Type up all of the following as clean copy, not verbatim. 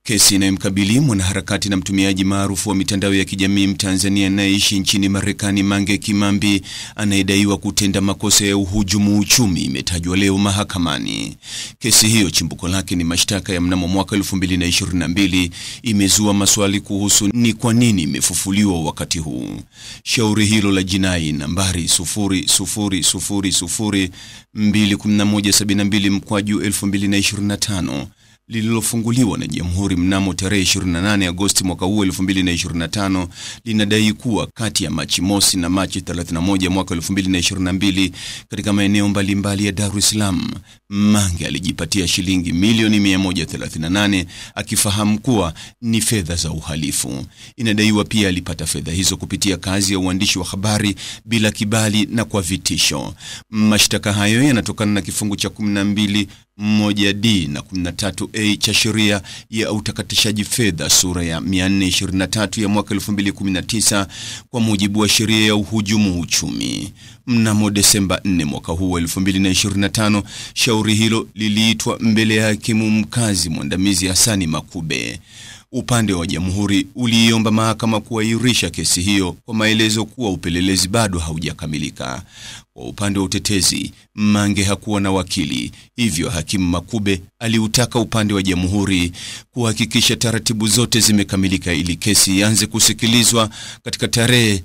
Kesi inayomkabili mwanaharakati na mtumiaji maarufu wa mitandao ya kijamii Mtanzania anayeishi nchini Marekani Mange Kimambi anayedaiwa kutenda makosa ya uhujumu uchumi imetajwa leo mahakamani. Kesi hiyo chimbuko lake ni mashtaka ya mnamo mwaka 2022 imezua maswali kuhusu ni kwa nini imefufuliwa wakati huu. Shauri hilo la jinai nambari 000021172/2025 lililofunguliwa na Jamhuri mnamo tarehe 28 Agosti mwaka huu 2025 linadai kuwa kati ya Machi mosi na Machi 31 mwaka 2022 katika maeneo mbalimbali ya Dar es Salaam, Mange alijipatia shilingi milioni 138 akifahamu kuwa ni fedha za uhalifu. Inadaiwa pia alipata fedha hizo kupitia kazi ya uandishi wa habari bila kibali na kwa vitisho. Mashtaka hayo yanatokana na kifungu cha 12(1)(d) na 13(a) cha sheria ya utakatishaji fedha sura ya 423 ya mwaka 2019 kwa mujibu wa sheria ya uhujumu uchumi. Mnamo Desemba 4 mwaka huu 2025, shauri hilo liliitwa mbele ya hakimu mkazi mwandamizi Hasani Makube. Upande wa Jamhuri uliomba mahakama kuahirisha kesi hiyo kwa maelezo kuwa upelelezi bado haujakamilika. Kwa upande wa utetezi, Mange hakuwa na wakili, hivyo hakimu Makube aliutaka upande wa Jamhuri kuhakikisha taratibu zote zimekamilika ili kesi ianze kusikilizwa katika tarehe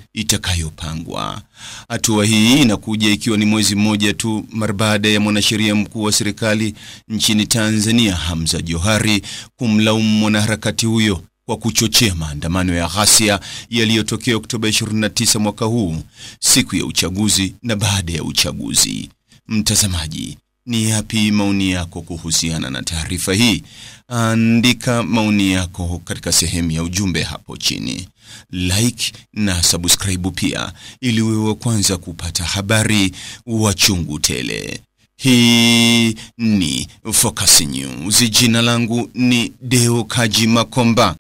itakayopangwa. Hatua hii inakuja ikiwa ni mwezi mmoja tu mara baada ya mwanasheria mkuu wa serikali nchini Tanzania Hamza Johari kumlaumu mwanaharakati huyo kwa kuchochea maandamano ya ghasia yaliyotokea Oktoba 29 mwaka huu, siku ya uchaguzi na baada ya uchaguzi. Mtazamaji, ni yapi maoni yako kuhusiana na taarifa hii? Andika maoni yako katika sehemu ya ujumbe hapo chini. Like na subscribe pia ili uwe wa kwanza kupata habari wa chungu tele. Hii ni Focus News. Jina langu ni Deo Kaji Makomba.